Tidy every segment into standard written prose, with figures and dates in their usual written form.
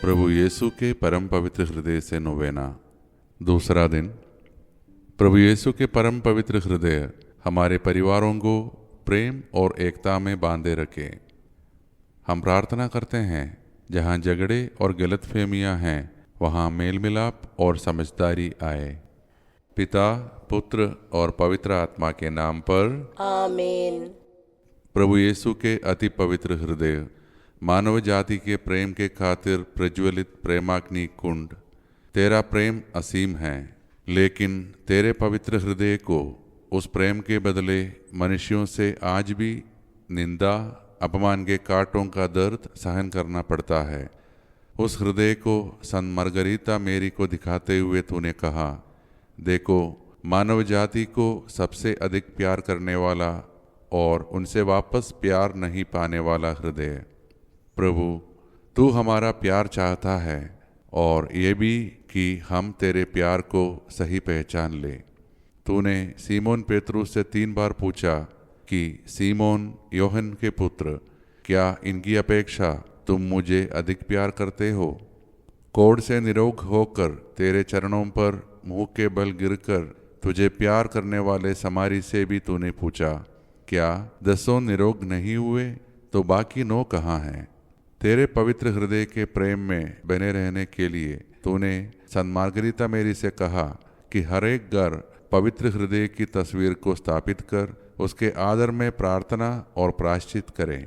प्रभु यीशु के परम पवित्र हृदय से नोवेना। दूसरा दिन। प्रभु यीशु के परम पवित्र हृदय हमारे परिवारों को प्रेम और एकता में बांधे रखे। हम प्रार्थना करते हैं, जहाँ झगड़े और गलतफहमियां हैं वहाँ मेल मिलाप और समझदारी आए। पिता, पुत्र और पवित्र आत्मा के नाम पर आमीन। प्रभु यीशु के अति पवित्र हृदय मानव जाति के प्रेम के खातिर प्रज्वलित प्रेमाग्नि कुंड। तेरा प्रेम असीम है, लेकिन तेरे पवित्र हृदय को उस प्रेम के बदले मनुष्यों से आज भी निंदा, अपमान के कांटों का दर्द सहन करना पड़ता है। उस हृदय को संत मार्गरीता मेरी को दिखाते हुए तूने कहा, देखो, मानव जाति को सबसे अधिक प्यार करने वाला और उनसे वापस प्यार नहीं पाने वाला हृदय। प्रभु, तू हमारा प्यार चाहता है और ये भी कि हम तेरे प्यार को सही पहचान ले। तूने सीमोन पेतरुस से 3 बार पूछा कि सीमोन योहन के पुत्र, क्या इनकी अपेक्षा तुम मुझे अधिक प्यार करते हो? कोढ़ से निरोग होकर तेरे चरणों पर मुंह के बल गिरकर तुझे प्यार करने वाले समारी से भी तूने पूछा, क्या 10 निरोग नहीं हुए तो बाकी 9 कहाँ हैं? तेरे पवित्र हृदय के प्रेम में बने रहने के लिए तूने संत मार्गरीता मेरी से कहा कि हर एक घर पवित्र हृदय की तस्वीर को स्थापित कर उसके आदर में प्रार्थना और प्रायश्चित करें।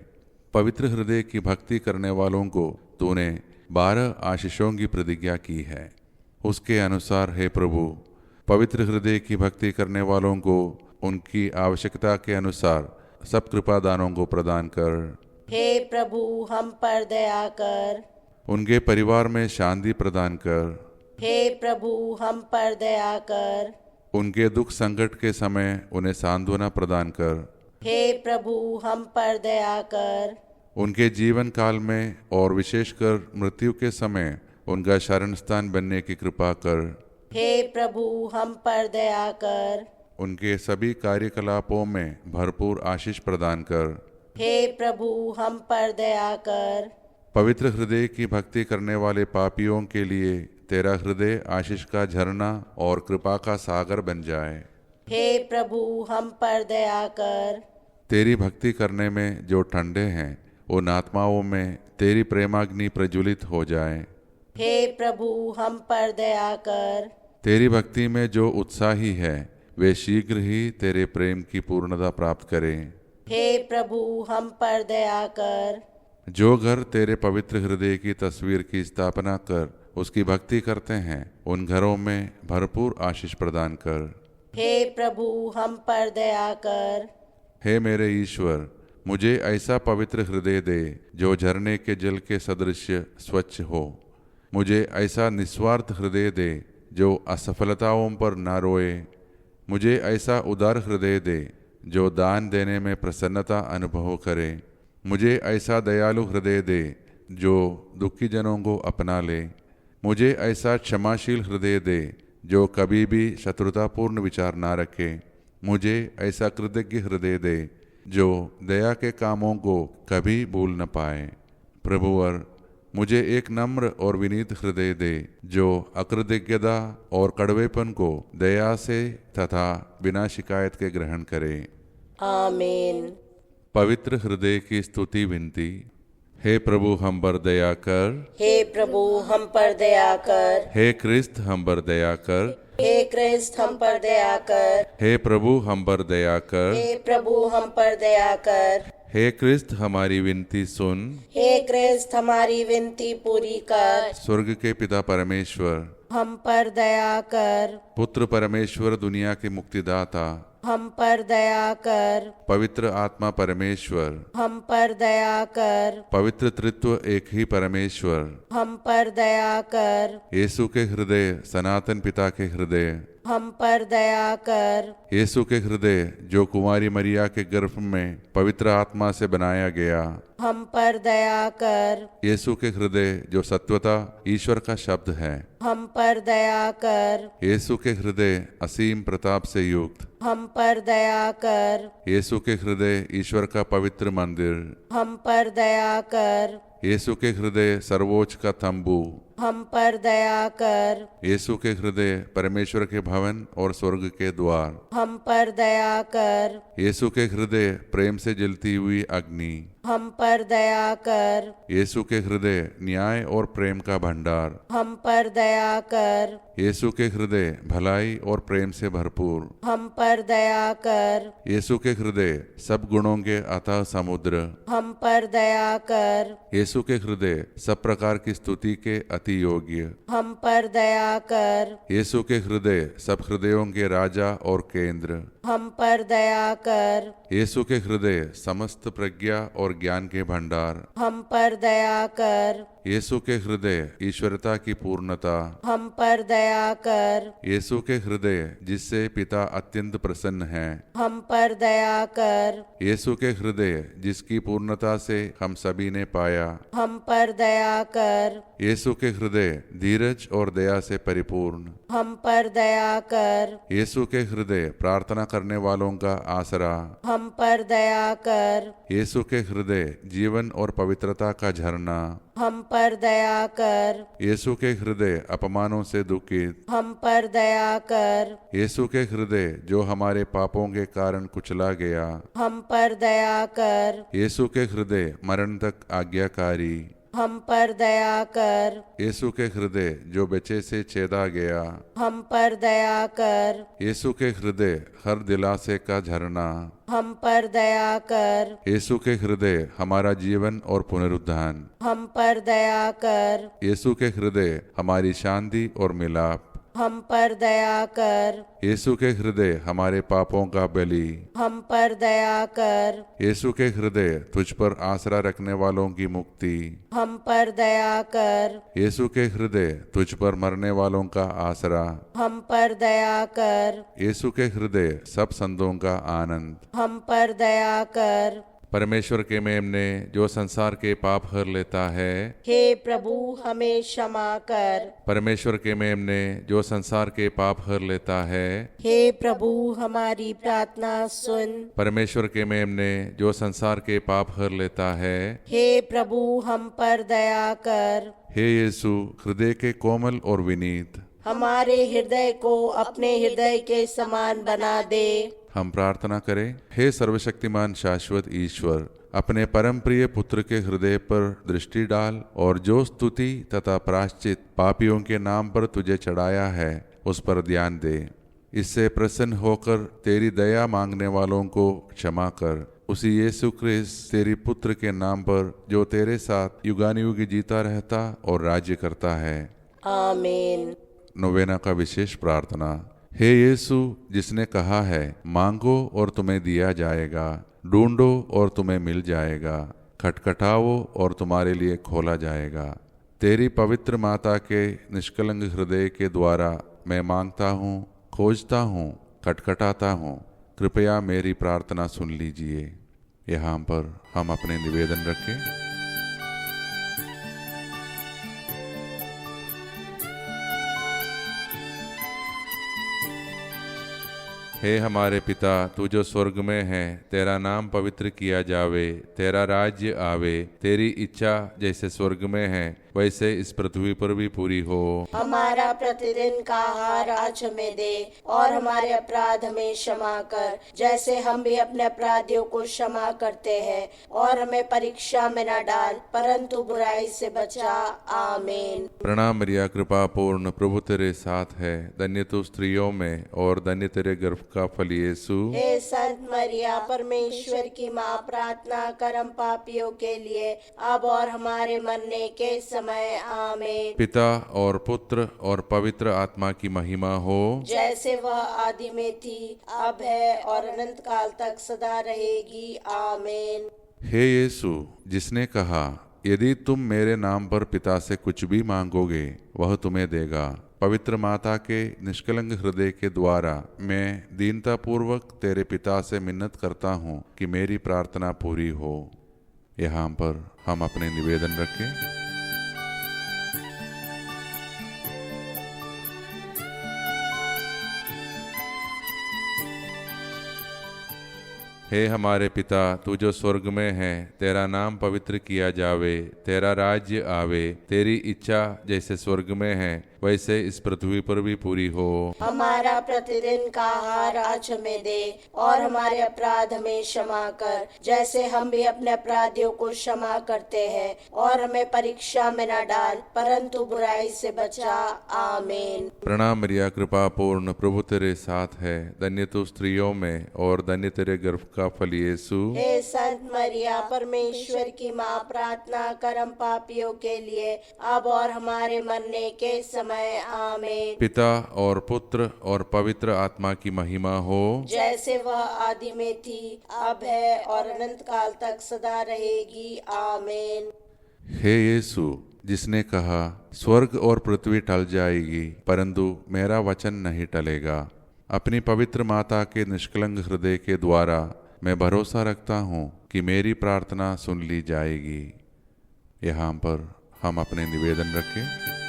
पवित्र हृदय की भक्ति करने वालों को तूने 12 आशीषों की प्रतिज्ञा की है। उसके अनुसार हे प्रभु, पवित्र हृदय की भक्ति करने वालों को उनकी आवश्यकता के अनुसार सब कृपादानों को प्रदान कर। हे प्रभु, हम पर दया कर। उनके परिवार में शांति प्रदान कर। हे प्रभु, हम पर दया कर। उनके दुख संकट के समय उन्हें सांत्वना प्रदान कर। हे प्रभु, हम पर दया कर। उनके जीवन काल में और विशेषकर मृत्यु के समय उनका शरण स्थान बनने की कृपा कर। हे प्रभु, हम पर दया कर। उनके सभी कार्यकलापों में भरपूर आशीष प्रदान कर। हे प्रभु, हम पर दया कर। पवित्र हृदय की भक्ति करने वाले पापियों के लिए तेरा हृदय आशीष का झरना और कृपा का सागर बन जाए। हे प्रभु, हम पर दया कर। तेरी भक्ति करने में जो ठंडे हैं उन आत्माओं में तेरी प्रेमाग्नि प्रज्वलित हो जाए। हे प्रभु, हम पर दया कर। तेरी भक्ति में जो उत्साही है वे शीघ्र ही तेरे प्रेम की पूर्णता प्राप्त करें। हे प्रभु, हम पर दया कर। जो घर तेरे पवित्र हृदय की तस्वीर की स्थापना कर उसकी भक्ति करते हैं उन घरों में भरपूर आशीष प्रदान कर। हे प्रभु, हम पर दया कर। हे मेरे ईश्वर, मुझे ऐसा पवित्र हृदय दे जो झरने के जल के सदृश स्वच्छ हो। मुझे ऐसा निस्वार्थ हृदय दे जो असफलताओं पर न रोए। मुझे ऐसा उदार हृदय दे जो दान देने में प्रसन्नता अनुभव करे। मुझे ऐसा दयालु हृदय दे जो दुखी जनों को अपना ले। मुझे ऐसा क्षमाशील हृदय दे जो कभी भी शत्रुतापूर्ण विचार ना रखे। मुझे ऐसा कृतज्ञ हृदय दे जो दया के कामों को कभी भूल न पाए। प्रभुवर, मुझे एक नम्र और विनीत हृदय दे जो अकृतज्ञता और कड़वेपन को दया से तथा बिना शिकायत के ग्रहण करे। आमीन। पवित्र हृदय की स्तुति विनती। हे प्रभु, हम पर दया कर। हे प्रभु, हम पर दया कर। हे क्रिस्त, हम पर दया कर। हे क्रिस्त, हम पर दया कर। हे प्रभु, हम पर दया कर। हे प्रभु, हम पर दया कर। हे क्रिस्त, हमारी विनती सुन। हे क्रिस्त, हमारी विनती पूरी कर। स्वर्ग के पिता परमेश्वर, हम पर दया कर। पुत्र परमेश्वर, दुनिया के मुक्तिदाता, हम पर दया कर। पवित्र आत्मा परमेश्वर, हम पर दया कर। पवित्र तृत्व एक ही परमेश्वर, हम पर दया कर। यीशु के हृदय, सनातन पिता के हृदय, हम पर दया कर। यीशु के हृदय जो कुमारी मरिया के गर्भ में पवित्र आत्मा से बनाया गया, हम पर दया कर। यीशु के हृदय जो सत्वता ईश्वर का शब्द है, हम पर दया कर। यीशु के हृदय असीम प्रताप से युक्त, हम पर दया कर। यीशु के हृदय ईश्वर का पवित्र मंदिर, हम पर दया कर। यीशु के हृदय सर्वोच्च का तंबू, हम पर दया कर। यीशु के हृदय परमेश्वर के भवन और स्वर्ग के द्वार, हम पर दया कर। यीशु के हृदय प्रेम से जलती हुई अग्नि, हम पर दया कर। यीशु के हृदय न्याय और प्रेम का भंडार, हम पर दया कर। यीशु के हृदय भलाई और प्रेम से भरपूर, हम पर दया कर। यीशु के हृदय सब गुणों के अथाह समुद्र, हम पर दया कर। यीशु के हृदय सब प्रकार की स्तुति के अति योग्य, हम पर दया कर। यीशु के हृदय सब हृदयों के राजा और केंद्र, हम पर दया कर। यीशु के हृदय समस्त प्रज्ञा और ज्ञान के भंडार, हम पर दया कर। यीशु के हृदय ईश्वरता की पूर्णता, हम पर दया कर। यीशु के हृदय जिससे पिता अत्यंत प्रसन्न है, हम पर दया कर। यीशु के हृदय जिसकी पूर्णता से हम सभी ने पाया, हम पर दया कर। यीशु के हृदय धीरज और दया से परिपूर्ण, हम पर दया कर। यीशु के हृदय प्रार्थना करने वालों का आसरा, हम पर दया कर। यीशु के हृदय जीवन और पवित्रता का झरना, हम पर दया कर। यीशु के हृदय अपमानों से दुखित, हम पर दया कर। यीशु के हृदय जो हमारे पापों के कारण कुचला गया, हम पर दया कर। यीशु के हृदय मरण तक आज्ञाकारी, हम पर दया कर। यीशु के हृदय जो बच्चे से छेदा गया, हम पर दया कर। यीशु के हृदय हर दिलासे का झरना, हम पर दया कर। यीशु के हृदय हमारा जीवन और पुनरुत्थान, हम पर दया कर। यीशु के हृदय हमारी शांति और मिलाप, हम पर दया कर। यीशु के हृदय हमारे पापों का बलि, हम पर दया कर। यीशु के हृदय तुझ पर आसरा रखने वालों की मुक्ति, हम पर दया कर। यीशु के हृदय तुझ पर मरने वालों का आसरा, हम पर दया कर। यीशु के हृदय सब संतों का आनंद, हम पर दया कर। परमेश्वर के मेमने जो संसार के पाप हर लेता है, हे प्रभु हमें क्षमा कर। परमेश्वर के मेमने जो संसार के पाप हर लेता है, हे प्रभु हमारी प्रार्थना सुन। परमेश्वर के मेमने जो संसार के पाप हर लेता है, हे प्रभु हम पर दया कर। हे यीशु हृदय के कोमल और विनीत, हमारे हृदय को अपने हृदय के समान बना दे। हम प्रार्थना करें। हे सर्वशक्तिमान शाश्वत ईश्वर, अपने परम प्रिय पुत्र के हृदय पर दृष्टि डाल और जो स्तुति तथा प्रायश्चित पापियों के नाम पर तुझे चढ़ाया है उस पर ध्यान दे। इससे प्रसन्न होकर तेरी दया मांगने वालों को क्षमा कर। उसी यीशु क्रिस्त तेरी पुत्र के नाम पर जो तेरे साथ युगानुयुग जीता रहता और राज्य करता है। आमीन। नोवेना का विशेष प्रार्थना। हे यीशु जिसने कहा है मांगो और तुम्हें दिया जाएगा, ढूंढो और तुम्हें मिल जाएगा, खटखटाओ और तुम्हारे लिए खोला जाएगा। तेरी पवित्र माता के निष्कलंक हृदय के द्वारा मैं मांगता हूँ, खोजता हूँ, खटखटाता हूँ। कृपया मेरी प्रार्थना सुन लीजिए। यहाँ पर हम अपने निवेदन रखें। हे हमारे पिता, तू जो स्वर्ग में है, तेरा नाम पवित्र किया जावे, तेरा राज्य आवे, तेरी इच्छा जैसे स्वर्ग में है वैसे इस पृथ्वी पर भी पूरी हो। हमारा प्रतिदिन का आहार आज हमें दे और हमारे अपराध हमें क्षमा कर जैसे हम भी अपने अपराधियों को क्षमा करते हैं, और हमें परीक्षा में न डाल परंतु बुराई से बचा। आमीन। प्रणाम मरिया, कृपा पूर्ण, प्रभु तेरे साथ है, धन्य तू स्त्रियों में और धन्य तेरे गर्भ का फल यीशु। हे संत मरिया परमेश्वर की माँ, प्रार्थना कर हम पापियों के लिए अब और हमारे मरने के समय। आमीन। पिता और पुत्र और पवित्र आत्मा की महिमा हो, जैसे वह आदि में थी, अब है और अनंत काल तक सदा रहेगी। आमीन। हे यीशु जिसने कहा यदि तुम मेरे नाम पर पिता से कुछ भी मांगोगे वह तुम्हें देगा, पवित्र माता के निष्कलंक हृदय के द्वारा मैं दीनता पूर्वक तेरे पिता से मिन्नत करता हूँ कि मेरी प्रार्थना पूरी हो। यहाँ पर हम अपने निवेदन रखें। हे हमारे पिता, तू जो स्वर्ग में है, तेरा नाम पवित्र किया जावे, तेरा राज्य आवे, तेरी इच्छा जैसे स्वर्ग में है वैसे इस पृथ्वी पर भी पूरी हो। हमारा प्रतिदिन का आहार आज हमें दे, और हमारे अपराध हमें क्षमा कर, जैसे हम भी अपने अपराधियों को क्षमा करते हैं, और हमें परीक्षा में न डाल, परंतु बुराई से बचा। आमीन। प्रणाम मरिया, कृपा पूर्ण, प्रभु तेरे साथ है, धन्य तू स्त्रियों में और धन्य तेरे गर्भ का फल यीशु। हे संत मरिया, परमेश्वर की माँ, प्रार्थना कर हम पापियों के लिए, अब और हमारे मरने के समय। आमीन। पिता और पुत्र और पवित्र आत्मा की महिमा हो, जैसे वह आदि में थी, अब है और अनंत काल तक सदा रहेगी। आमीन। हे यीशु, जिसने कहा स्वर्ग और पृथ्वी टल जाएगी परंतु मेरा वचन नहीं टलेगा, अपनी पवित्र माता के निष्कलंक हृदय के द्वारा मैं भरोसा रखता हूँ कि मेरी प्रार्थना सुन ली जाएगी। यहाँ पर हम अपने निवेदन रखें।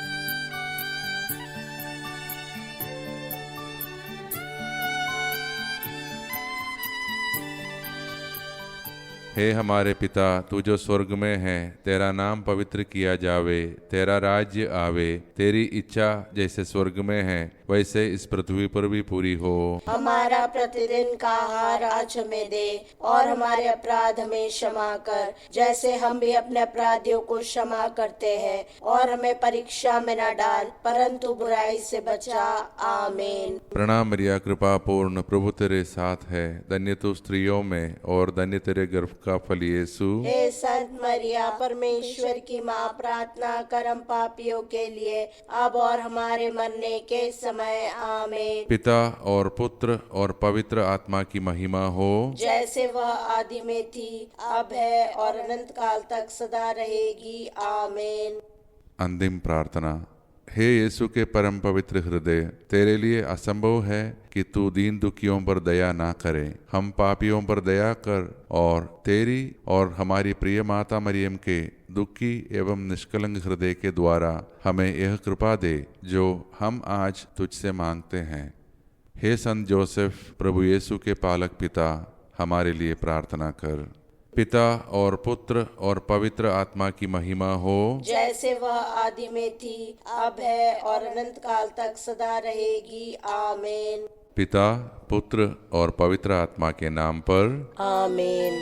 हे हमारे पिता, तू जो स्वर्ग में है, तेरा नाम पवित्र किया जावे, तेरा राज्य आवे, तेरी इच्छा जैसे स्वर्ग में है वैसे इस पृथ्वी पर भी पूरी हो। हमारा प्रतिदिन का आहार आज हमें दे, और हमारे अपराध हमें क्षमा कर, जैसे हम भी अपने अपराधियों को क्षमा करते हैं, और हमें परीक्षा में न डाल, परंतु बुराई से बचा। आमीन। प्रणाम मरिया, कृपा पूर्ण, प्रभु तेरे साथ है, धन्य तू स्त्रियों में और धन्य तेरे गर्भ का फल यीशु। हे संत मरिया, परमेश्वर की माँ, प्रार्थना कर हम पापियों के लिए, अब और हमारे मरने के समय। आमीन। पिता और पुत्र और पवित्र आत्मा की महिमा हो, जैसे वह आदि में थी, अब है और अनंत काल तक सदा रहेगी। आमीन। अंतिम प्रार्थना। हे यीशु के परम पवित्र हृदय, तेरे लिए असंभव है कि तू दीन दुखियों पर दया ना करे। हम पापियों पर दया कर और तेरी और हमारी प्रिय माता मरियम के दुखी एवं निष्कलंक हृदय के द्वारा हमें यह कृपा दे जो हम आज तुझसे मांगते हैं। हे संत जोसेफ, प्रभु यीशु के पालक पिता, हमारे लिए प्रार्थना कर। पिता और पुत्र और पवित्र आत्मा की महिमा हो, जैसे वह आदि में थी, अब है और अनंत काल तक सदा रहेगी। आमीन। पिता, पुत्र और पवित्र आत्मा के नाम पर। आमीन।